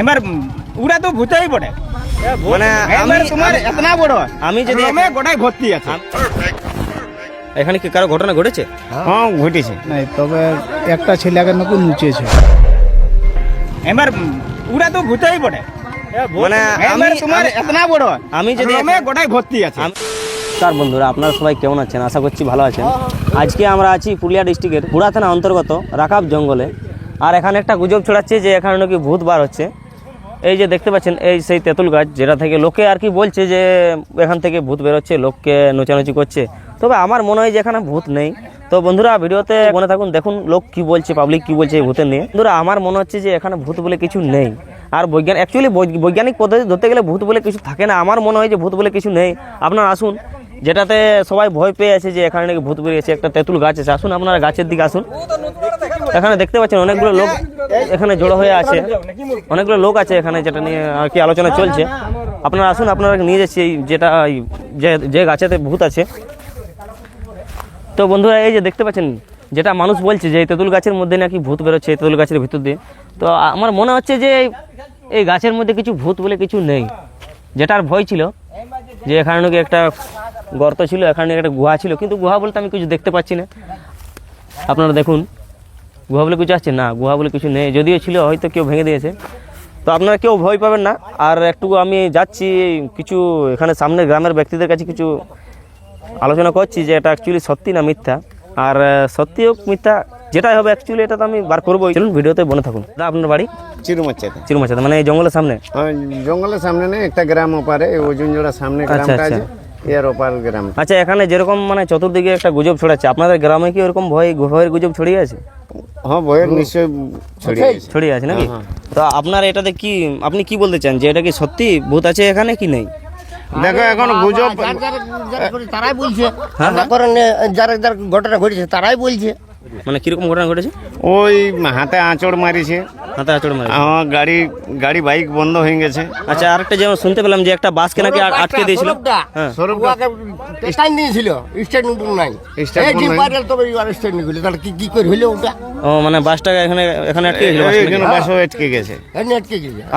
এবার ওরা তো ভূতেই পড়ে মানে এবার তোমার এতনা বড় আমি যদি রুমে গোটাই ভর্তি আছে। এখানে কি কারো ঘটনা ঘটেছে? হ্যাঁ ঘটেছে। নাই, তবে একটা ছেলেকে নাকি নুচেছে। এবার ওরা তো ভূতেই পড়ে মানে এবার তোমার এতনা বড় আমি যদি রুমে গোটাই ভর্তি আছে। নমস্কার বন্ধুরা, আপনারা সবাই কেমন আছেন? আশা করছি ভালো আছেন। আজকে আমরা আছি পুরুলিয়া ডিস্ট্রিক্টের পুরা থানা অন্তর্গত রাকাব জঙ্গলে। আর এখানে একটা গুজব ছড়াচ্ছে যে এখানে নাকি ভূত বার হচ্ছে। এই যে দেখতে পাচ্ছেন, এই সেই তেঁতুল গাছ, যেটা থেকে লোকে আর কি বলছে যে এখান থেকে ভূত বেরোচ্ছে, লোককে নোচানোচি করছে। তবে আমার মনে হয় যে এখানে ভূত নেই। তো বন্ধুরা ভিডিওতে মনে থাকুন, দেখুন লোক কি বলছে, পাবলিক কি বলছে এই ভূতের নিয়ে। বন্ধুরা আমার মনে হচ্ছে যে এখানে ভূত বলে কিছু নেই। আর বৈজ্ঞানিক পদ্ধতি ধরতে গেলে ভূত বলে কিছু থাকে না। আমার মনে হয় যে ভূত বলে কিছু নেই। আপনারা আসুন, যেটাতে সবাই ভয় পেয়ে আছে যে এখানে নাকি ভূত বেরিয়েছে, একটা তেঁতুল গাছ আছে। আসুন আপনারা গাছের দিকে আসুন। এখানে দেখতে পাচ্ছেন অনেকগুলো লোক এখানে জড়ো হয়ে আছে, অনেকগুলো লোক আছে এখানে, যেটা নিয়ে আর কি আলোচনা চলছে। আপনারা আসুন, আপনারা নিয়ে যাচ্ছি যেটা যে গাছেতে ভূত আছে। তো বন্ধুরা এই যে দেখতে পাচ্ছেন, যেটা মানুষ বলছে যে এই তেঁতুল গাছের মধ্যে নাকি ভূত বেরোচ্ছে, এই তেঁতুল গাছের ভিতর দিয়ে। তো আমার মনে হচ্ছে যে এই গাছের মধ্যে কিছু ভূত বলে কিছু নেই। যেটার ভয় ছিল যে এখানে নাকি একটা গর্ত ছিল, এখানে একটা গুহা ছিল, কিন্তু গুহা বলতে আমি কিছু দেখতে পাচ্ছি না। আপনারা দেখুন, গুহা বলে কিছু আসছে না, গুহা বলে কিছু নেই। যদিও ছিল হয়তো কেউ ভেঙে দিয়েছে। তো আপনারা কেউ ভয় পাবেন না। আর একটু আমি যাচ্ছি কিছু এখানে সামনে গ্রামের ব্যক্তিদের কাছে কিছু আলোচনা করছি যে এটা অ্যাকচুয়ালি সত্যি না মিথ্যা। আর সত্যি হোক মিথ্যা, যেটাই হবে অ্যাকচুয়ালি এটা তো আমি বার করবোই। চলুন ভিডিওতে বনে থাকুন। আপনার বাড়ি চিরুমাচাতে। চিরুমাচাতে মানে এই জঙ্গলের সামনে? জঙ্গলের সামনে নেই, একটা গ্রাম ওপারে, ওজন জোড়া সামনে গ্রামটা আছে, এর ওপার গ্রাম। আচ্ছা, এখানে যেরকম মানে চতুর্দিকে একটা গুজব ছড়াচ্ছে, আপনাদের গ্রামে কি ওরকম ভয়ের গুজব ছড়িয়ে আছে? হ্যাঁ ভয়ের নিশ্চয় ছড়িয়ে আছে নাকি? তো আপনার এটাতে কি, আপনি কি বলতে চান যে এটা কি সত্যি ভূত আছে এখানে কি নেই? দেখো এখন গুজব তারাই বলছে, যারা যারা ঘটনা ঘটেছে তারাই বলছে। মানে কিরকম ঘটনা ঘটেছে? ওই হাতে আঁচড় মারিছে, হাতে আঁচড় মারে। গাড়ি বাইক বন্ধ হয়ে গেছে। আচ্ছা, আরেকটা যেমন শুনতে পেলাম যে একটা বাসকে নাকি আটকে দিয়েছিল। হ্যাঁ, স্ট্যান্ড দিয়েছিল, স্ট্যান্ড নাই, তাহলে কি করে হইলো ওটা? ও মানে বাসটা এখানে আটকে গেছিল, বাসও আটকে গেছে।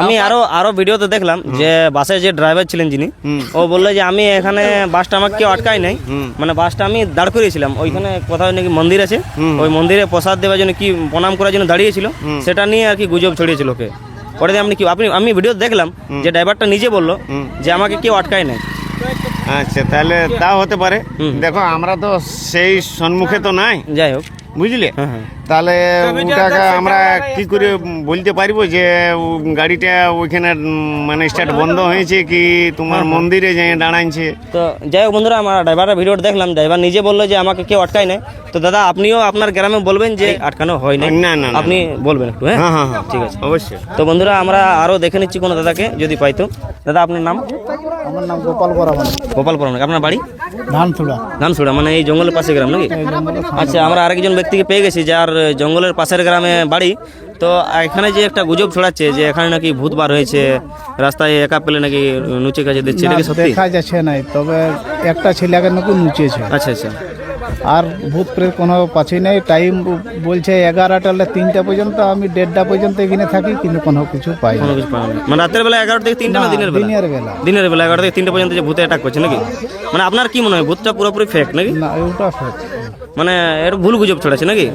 আমি আরো ভিডিওতে দেখলাম যে বাসে যে ড্রাইভার ছিলেন যিনি, ও বললো যে আমি এখানে বাসটা আমাকে কেউ আটকাই নাই, মানে বাসটা আমি দাঁড় করিয়েছিলাম। ওইখানে কোথাও নাকি মন্দির আছে, ওই মন্দিরে প্রসাদ দেওয়ার জন্য কি প্রণাম করার জন্য দাঁড়িয়েছিল, সেটা নিয়ে আর কি গুজব ছড়িয়েছিল লোকে। পরে আমি ভিডিও দেখলাম যে ড্রাইভারটা নিজে বললো যে আমাকে কেউ আটকায় নাই। আচ্ছা, তাহলে তাও হতে পারে। দেখো আমরা তো সেই সম্মুখে তো নাই, যাই হোক, বুঝলে? তাহলে ওটাকে আমরা কি করে বলতে পারবো যে গাড়িটা ওইখানে মানে স্টার্ট বন্ধ হয়েছে কি তোমার মন্দিরে যাই দাঁড়াইছে? তো যাই হোক বন্ধুরা, আমার ড্রাইভারের ভিডিওটা দেখলাম, ড্রাইভার নিজে বললো যে আমাকে কেউ আটকায় নাই। তো দাদা আপনিও আপনার গ্রামে বলবেন যে আটকানো হয় না, না আপনি বলবেন একটু। হ্যাঁ হ্যাঁ হ্যাঁ ঠিক আছে, অবশ্যই। তো বন্ধুরা আমরা আরো দেখে নিচ্ছি কোনো দাদাকে যদি পাইতো। দাদা আপনার নাম? আমার নাম গোপাল বরাবর। গোপাল পরম। আপনার বাড়ি? ধানসুড়া মানে এই জঙ্গলের পাশে গ্রাম নাকি? আচ্ছা, আমরা আরেকজন ব্যক্তিকে পেয়ে গেছি যার জঙ্গলের পাশের গ্রামে বাড়ি। তো এখানে যে একটা গুজব ছড়াচ্ছে যে এখানে নাকি ভূত বার হয়েছে, রাস্তায় একা পেলে নাকি নুচে কাছে দিচ্ছে, এটা কি সত্যি? দেখা যাচ্ছে নাই, তবে একটা ছেলেকে নাকি নুচেছে। আচ্ছা আচ্ছা। আর ভূত প্রেত কোনো পাচ্ছি নাই। টাইম বলছে 11টা 3টা পর্যন্ত, আমি 1:30 পর্যন্ত এখানে থাকি, কিন্তু কোনো কিছু পাই না। কোনো কিছু পাওয়া না। মানে রাতের বেলা 11 থেকে 3টা না দিনের বেলা? দিনের বেলা 11 থেকে 3টা পর্যন্ত যে ভূতে অ্যাটাক করছে নাকি? মানে আপনার কি মনে হয় ভূতটা পুরোপুরি ফেক নাকি? না, ওটা ফেক। মানে এর ভুল গুজব ছড়াচ্ছে নাকি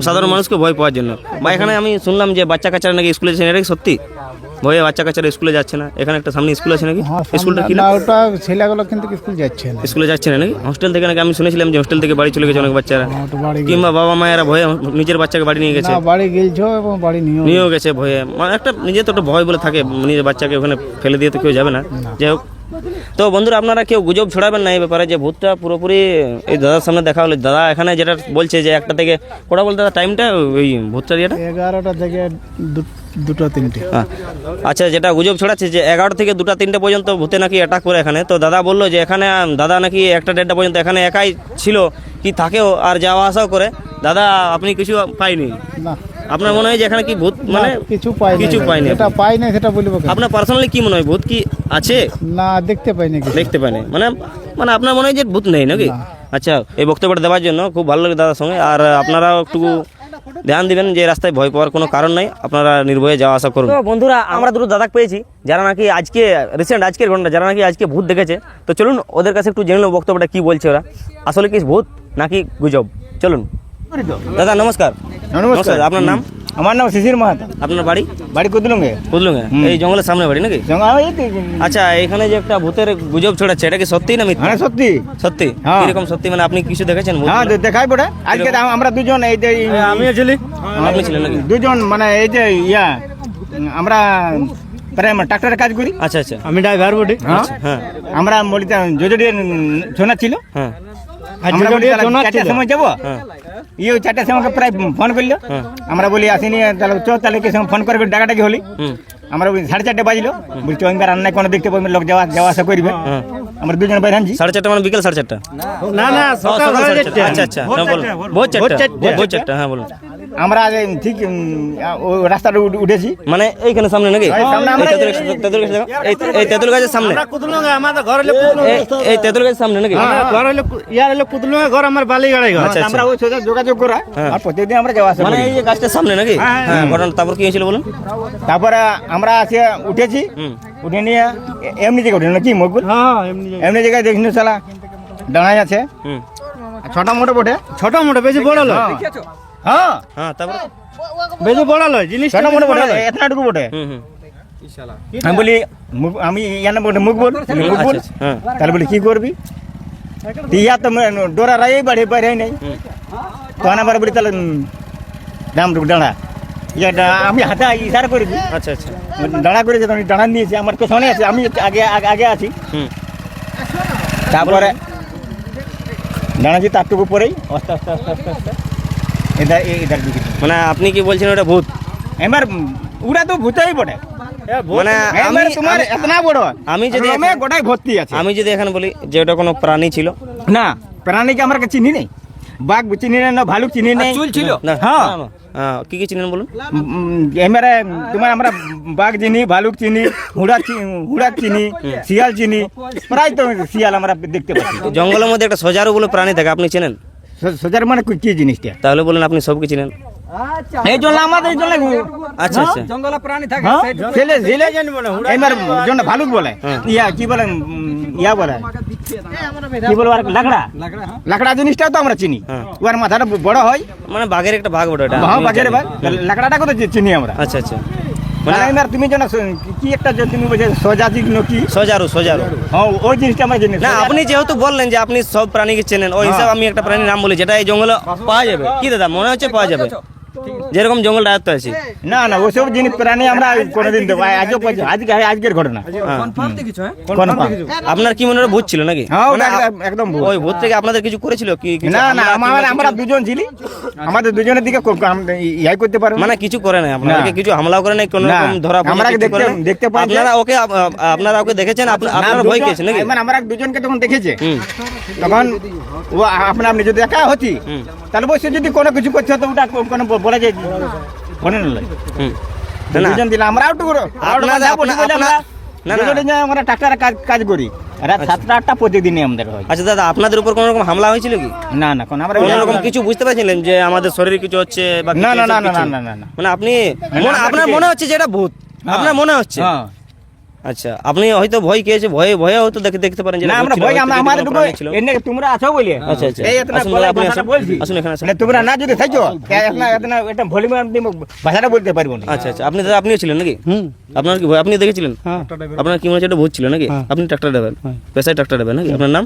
সাধারণ মানুষকে ভয় পাওয়ার জন্য? বা এখানে আমি শুনলাম যে বাচ্চা কাচ্চারা নাকি স্কুলে যাচ্ছে, এটা কি সত্যি? ভয়ে বাচ্চা কাচ্চারা স্কুলে যাচ্ছে না? এখানে একটা সামনে স্কুল আছে নাকি? স্কুলটা কি না? ওটা ছেলেগুলো কিন্তু স্কুল যাচ্ছে না, স্কুলে যাচ্ছে না নাকি? হোস্টেল থেকে নাকি আমি শুনেছিলাম যে হোস্টেল থেকে বাড়ি চলে গেছে অনেক বাচ্চারা, কিংবা বাবা মায়েরা ভয়ে নিজের বাচ্চাকে বাড়ি নিয়ে গেছে, বাড়ি গেলছো এবং বাড়ি নিয়েও গেছে ভয়ে। মানে একটা নিজে তো একটা ভয় বলে থাকে, নিজের বাচ্চাকে ওখানে ফেলে দিয়ে তো কেউ যাবে না। যাই হোক, তো বন্ধুরা আপনারা কেউ গুজব ছড়াবেন না এই ব্যাপারে যে ভূতটা পুরোপুরি। এই দাদার সামনে দেখা হলো, দাদা এখানে যেটা বলছে যে 1টা থেকে কটা বলতে দাদা টাইমটা, ওই ভূতটা ইয়েটা 11টা থেকে 2টা 3টে। আচ্ছা, যেটা গুজব ছড়াচ্ছে যে 11 থেকে 2টা 3টে পর্যন্ত ভূতে নাকি অ্যাটাক করে এখানে। তো দাদা বললো যে এখানে দাদা নাকি 1টা 1:30 পর্যন্ত এখানে একাই ছিল, কি থাকেও আর যাওয়া আসাও করে। দাদা আপনি কিছু পাইনি? না। আপনার মনে হয় যে এখানে কি ভূত মানে কিছু পাইনি? এটা পাই না সেটা বলবো। আপনার পার্সোনালি কি মনে হয় ভূত কি আছে? না, দেখতে পাইনি। দেখতে পাইনি মানে আপনার মনে হয় যে ভূত নেই নাকি? আচ্ছা, এই বক্তব্যটা দেওয়ার জন্য খুব ভালো লাগে দাদার সঙ্গে। আর আপনারাও একটু ধ্যান দিবেন যে রাস্তায় ভয় পাওয়ার কোনো কারণ নাই, আপনারা নির্ভয়ে যাওয়া আসা করুন। তো বন্ধুরা, আমরা দুটো দাদাকে পেয়েছি যারা নাকি আজকে আজকের ঘটনা যারা নাকি আজকে ভূত দেখেছে। তো চলুন ওদের কাছে একটু জেনে নেব বক্তব্যটা কি বলছে ওরা, আসলে কি ভূত নাকি গুজব। চলুন দাদা, নমস্কার। নমস্কার। আপনার নাম? আমার নাম শিশির মাহাতো। আপনার বাড়ি? বাড়ি কুদলুঙ্গে। বুঝলুঙ্গে, এই জঙ্গলের সামনে বাড়ি নাকি? আচ্ছা, এখানে যে একটা ভূতের গুজব ছড়াচ্ছে, এটা কি সত্যি না মিথ্যা? হ্যাঁ সত্যি। সত্যি? হ্যাঁ। কিরকম সত্যি, মানে আপনি কিছু দেখেছেন ভূত? হ্যাঁ দেখাই পড়ে আজকে আমরা দুজন এই যে আমিও ছিলি। আপনি ছিলেন নাকি? দুজন মানে এই যে আমরা প্রায় ট্রাক্টরের কাজ করি। আচ্ছা আচ্ছা। আমি ড্রাইভার বটে। হ্যাঁ আমরা বলি যোজডির ছোনা ছিল। হ্যাঁ আমরা বলি চারটার সময় যাবো। হ্যাঁ। চারটার সময় প্রায় ফোন করলো। আমরা বলি আসিনি, তাহলে তাহলে কি সময় ফোন করে ডাকাটাকি হলি। আমরা 4:30 বাজলো, বলছি ওইবার রান্নায় কোনো দেখতে পাবো লোক যাওয়া আসা করবে। আমরা দুজন বাইরে আনছি। 4:30 মানে বিকেল 4:30? না না, সকাল 4:30। আচ্ছা আচ্ছা, ভোর 4:00। হ্যাঁ বলুন। আমরা ঠিক রাস্তাটা উঠেছি, মানে এইখানে সামনে নাকি? সামনে আমরা এই তেঁতুল গাছের সামনে? আমাদের ঘর হলে এই তেঁতুল গাছের সামনে নাকি? ঘর হলে ইয়ার হলে কুদলুঙ্গা ঘর, আমার বালিগাড়াই ঘর। আচ্ছা আচ্ছা। আমরা ওই সোজা যোগাযোগ করা আর প্রত্যেকদিন আমরা যাওয়া আসা মানে করি। এই যে গাছটার সামনে নাকি? হ্যাঁ। ঘটনা তারপর কি হয়েছিল বলুন? তারপরে আমরা আসে উঠেছি, উঠে নিয়ে এমনি জায়গায় উঠে নাকি মকবুল হ্যাঁ, এমনি এমনি জায়গায় দেখিনি শালা দাঁড়াই আছে। হুম। ছোটা মোটো বটে। ছোট মোটো, বেশি বড় লয়। হ্যাঁ হ্যাঁ, তারপর? বেশি বড় লয় জিনিস, ছোটা মোটো বটে, এতনাটুকু বটে। হুম হুম। আমি বলি আমি ইয়ানা বটে মুখ বল মুখ বল। আচ্ছা, হ্যাঁ। তাহলে বলি কি করবি? ইয়া তো ডোরা রাই বাড়ে নাই। তো আবার বলি তাহলে দাম দাঁড়া। আমি হাতে ইশারা করেছি। আচ্ছা আচ্ছা। দাঁড়া করেছে, আমি দাঁড়া নিয়েছি, আমার পেছনে আছে, আমি আগে আগে আছি। হুম। তারপরে দাঁড়াচ্ছি, তারটুকু পরেই আস্তে আস্তে আস্তে আস্তে আস্তে এদার দিকে। মানে আপনি কি বলছেন ওটা ভূত? এবার ওরা তো ভূতেই বটে। মানে আমি এবার তোমার এতনা বড়, আমি যদি রোমে গোটাই ভর্তি আছে। আমি যদি এখানে বলি যে ওটা কোনো প্রাণী ছিল? না, প্রাণীকে আমরা চিনি নেই, বাঘ চিনি নেই, না ভালুক চিনি নেই। চুল ছিল না। হ্যাঁ। হ্যাঁ, কি কি চিনেন বলুন? এবারে তোমার আমরা বাঘ চিনি, ভালুক চিনি, হুড়া চিনি, শিয়াল চিনি, প্রায় তো শিয়াল আমরা দেখতে পাচ্ছি। জঙ্গলের মধ্যে একটা সজারু বলে প্রাণী থাকে, আপনি চেনেন? সোজার মানে কি জিনিসটা? তাহলে বলেন আপনি সব কি চিনেন? এই জন্য আমাদের জন্য আচ্ছা আচ্ছা। জঙ্গলে প্রাণী থাকে। এবার জন্য ভালুক বলে, ইয়া কি বলে, ইয়া বলে কি বলবো আর লাকড়া জিনিসটাও তো আমরা চিনি। ওর মাথাটা বড় হয়, মানে বাঘের একটা ভাগ ওটা। এটা হ্যাঁ বাঘের ভাগ, লাকড়াটা কত চিনি আমরা। আচ্ছা আচ্ছা। মানে এবার তুমি যেন কি একটা তুমি বলছো সজাতি কি সজারু সজারু। হ্যাঁ ওই জিনিসটা আমরা জানি না, আপনি যেহেতু বললেন যে আপনি সব প্রাণীকে চেনেন, ওই হিসাবে আমি একটা প্রাণীর নাম বলি যেটা এই জঙ্গলে পাওয়া যাবে। কি দাদা মনে হচ্ছে পাওয়া যাবে? যেরকম জঙ্গল আয়ত্ত আছে। না না, ওসব জিনিস প্রাণী আমরা কোনোদিন দেবো আজকের ঘটনা। আপনার কি মনে হয় ভূত ছিল নাকি? হ্যাঁ মানে একদম ভুল। ওই ভূত থেকে আপনাদের কিছু করেছিল কি? কিছু না না, হামলা কিংবা আমরা কিছু? দুজন ছিলি, আমাদের দুজনের দিকে ইয়াই করতে পারবো মানে কিছু করে নাই আপনাদেরকে, কিছু হামলা করে নাই, কোনো না, রকম ধরা পড়ে আমরা কিছু করে নাই? দেখতে পাই যে- আপনারা ওকে দেখেছেন? আপনারা ভয় পেয়েছেন নাকি? এবার আমরা দুজনকে তখন দেখেছে, হুম। তখন ও আপনি যদি একা হতি তাহলে বসে যদি কোনো কিছু করতে হতো ওটা কোনো বলে যে মনে না লাগে। হুম। না, না। দুজন দিলে আমরা একটু না, না। আমরা ট্রাক্টরে কাজ করি, রাত 7টা-8টা প্রতিদিনই আমাদের হয়। আচ্ছা দাদা, আপনাদের উপর কোনো রকম হামলা হয়েছিল কি? না না, কোন আমরা কোনো রকম কিছু বুঝতে পারছিলেন যে আমাদের শরীরে কিছু হচ্ছে বা না কিছু না না এসব না কিছু? না না না। মানে আপনি আমরা আপনার কিছু- মনে হচ্ছে যে এটা ভূত, আপনার মনে হচ্ছে? হ্যাঁ। আচ্ছা, আপনি হয়তো ভয় খেয়েছে, ভয়ে হয়তো দেখতে পারেন যে না এটা ভূত আমরা ছিল, ভয়, হয়তো যদি আমাদের কোনো প্রাণী ছিল। এনে তোমরা আছো বলে। আচ্ছা আচ্ছা। এই এতনা আসুন বলা দাদা, আপনি ভাষাটা আসুন। বলছি। আসুন এখানে আসুন। মানে তোমরা না যদি থাকো এতনা এটা ভলিউম ভাষাটা বলতে পারবো না। আচ্ছা আচ্ছা। আপনি দাদা আপনিও ছিলেন নাকি? আপনার কি ভয়? আপনি দেখেছিলেন? আপনার কি মনে হচ্ছে এটা ভূত ছিল নাকি? আপনি ট্রাক্টর ড্রাইভার, পেশায় ট্রাক্টর ড্রাইভার নাকি? আপনার নাম?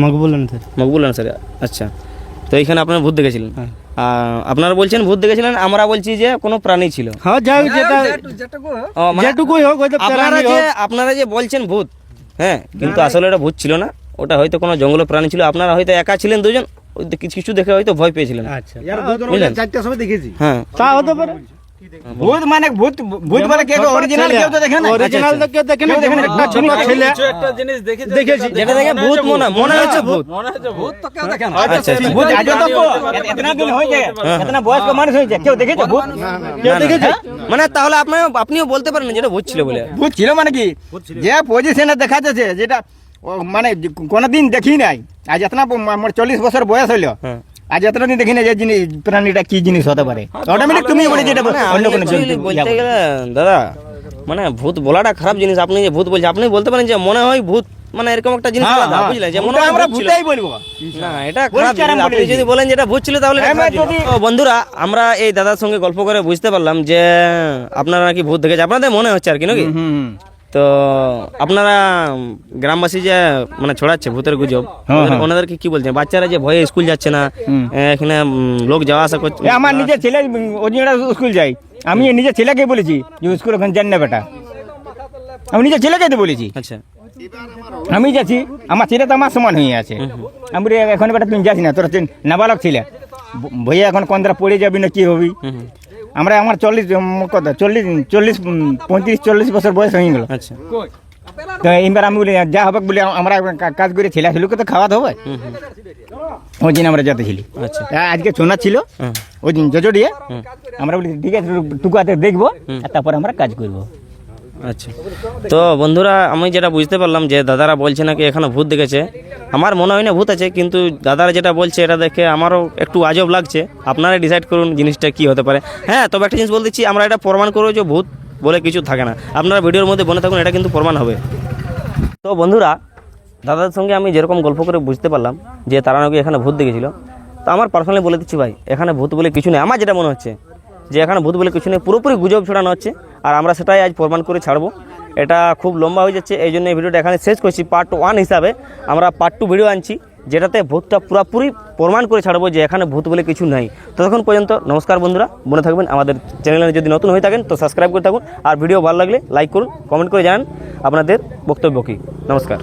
মকবুল আনসার। মকবুল আনসার। আচ্ছা, তো এইখানে আপনার ভূত দেখেছিলেন? আপনারা বলছেন ভূত দেখেছিলেন, আমরা বলছি যে কোনো প্রাণী ছিল। হ্যাঁ, যাই যেটা ও, মানে যেটুকুই হোক, হয়তো আপনারা যে বলছেন ভূত, হ্যাঁ, কিন্তু আসলে এটা ভূত ছিল না, ওটা হয়তো কোনো জঙ্গলের প্রাণী ছিল। আপনারা হয়তো একা ছিলেন দুজন, ওই কিছু দেখে হয়তো ভয় পেয়েছিলেন। আচ্ছা, বুঝলেন? 4টার সময় দেখেছি। হ্যাঁ। তা হতে পারে। ভূত মানে ভূত বলে কেউ অরিজিনাল কেউ তো দেখে না। অরিজিনাল তো কেউ দেখে না, কেউ দেখে না। একটা ছোট ছেলে দেখেছি, যেটা দেখে ভূত মনে হচ্ছে ভূত। আচ্ছা আচ্ছা। ভূত আজও তো এতনা দিন হয়েছে, এতনা বয়স্ক মানুষ হয়েছে, কেউ দেখেছে ভূত? কেউ দেখেছে? মানে তাহলে আপনিও বলতে পারেন না যেটা ভূত ছিল বলে? ভূত ছিল মানে কি, যে পজিশনে দেখা যাচ্ছে যেটা মানে কোনোদিন দেখি নাই, আজ এতনা আমার 40 বছর বয়স হইলো, আজ এতটা দিন দেখি না যে জিনিস প্রাণীটা কি জিনিস হতে পারে অটোমেটিক তুমি বলে যেটা অন্য কোনো Actually বলতে গেলে দাদা মানে ভূত বলাটা খারাপ জিনিস। আপনি যে ভূত বলছেন আপনি বলতে পারেন যে মনে হয় ভূত, মানে এরকম একটা জিনিস আলাদা, বুঝলেন, যে মনে হয় আমরা ভূত ছিল। ভূতেই বলবো না এটা খারাপ জিনিস। আপনি যদি বলেন যেটা ভূত ছিল তাহলে এটা খারাপ জিনিস। তো বন্ধুরা আমরা এই দাদার সঙ্গে গল্প করে বুঝতে পারলাম যে আপনারা নাকি ভূত দেখেছে, আপনাদের মনে হচ্ছে আর কি নাকি। হুম তো আপনারা গ্রামবাসী যে মানে ছড়াচ্ছে ভূতের গুজব, ওনাদেরকে কি বলছেন? বাচ্চারা যে ভয়ে স্কুল যাচ্ছে না, এখানে লোক যাওয়া আসা করছে। আমার নিজের ছেলে ওদিনটা স্কুল যাই, আমি নিজের ছেলেকে বলেছি যে স্কুল ওখানে যান না বেটা, আমি নিজের ছেলেকে তো বলেছি। আচ্ছা আমি যাচ্ছি, আমার ছেলে তো আমার সমান হয়ে আছে। আমি বলি, এখন বেটা তুমি যাচ্ছি না, তোর নাবালক ছেলে ভইয়া এখন কোনটা পড়ে যাবি না কি হবি। আমরা আমার 35-40 বছর বয়স হয়ে গেল। আচ্ছা তো এইবার আমি বলি যা হবে বলে আমরা কাজ করে ছেলে ছেলেকে তো খাওয়াতে হবে, ওই দিন আমরা যেতেছিলি। আচ্ছা আজকে সোনা ছিল ওই দিন জজডিয়ে, আমরা বলি ঠিক আছে টুকাতে দেখবো আর তারপর আমরা কাজ করবো। আচ্ছা তো বন্ধুরা আমি যেটা বুঝতে পারলাম যে দাদারা বলছে নাকি এখানে ভূত দেখেছে। আমার মনে হয় না ভূত আছে, কিন্তু দাদারা যেটা বলছে এটা দেখে আমারও একটু আজব লাগছে। আপনারা ডিসাইড করুন জিনিসটা কি হতে পারে। হ্যাঁ তবে একটা জিনিস বলতে দিচ্ছি, আমরা এটা প্রমাণ করবো যে ভূত বলে কিছু থাকে না। আপনারা ভিডিওর মধ্যে বনে থাকুন, এটা কিন্তু প্রমাণ হবে। তো বন্ধুরা দাদার সঙ্গে আমি যেরকম গল্প করে বুঝতে পারলাম যে তারা নাকি এখানে ভূত দেখেছিল, তো আমার পার্সোনালি বলে দিচ্ছি ভাই এখানে ভূত বলে কিছু নেই। আমার যেটা মনে হচ্ছে যে এখানে ভূত বলে কিছু নেই, পুরোপুরি গুজব ছড়ানো হচ্ছে, আর আমরা সেটাই আজ প্রমাণ করে ছাড়বো। এটা খুব লম্বা হয়ে যাচ্ছে, এই জন্য এই ভিডিওটা এখানে শেষ করছি। পার্ট 1 হিসাবে আমরা পার্ট 2 ভিডিও আনছি, যেটাতে ভূতটা পুরোপুরি প্রমাণ করে ছাড়বো যে এখানে ভূত বলে কিছু নাই। ততক্ষণ পর্যন্ত নমস্কার বন্ধুরা, মনে থাকবেন আমাদের চ্যানেলে যদি নতুন হয়ে থাকেন তো সাবস্ক্রাইব করে থাকুন, আর ভিডিও ভালো লাগলে লাইক করুন, কমেন্ট করে জানান আপনাদের বক্তব্য কী। নমস্কার।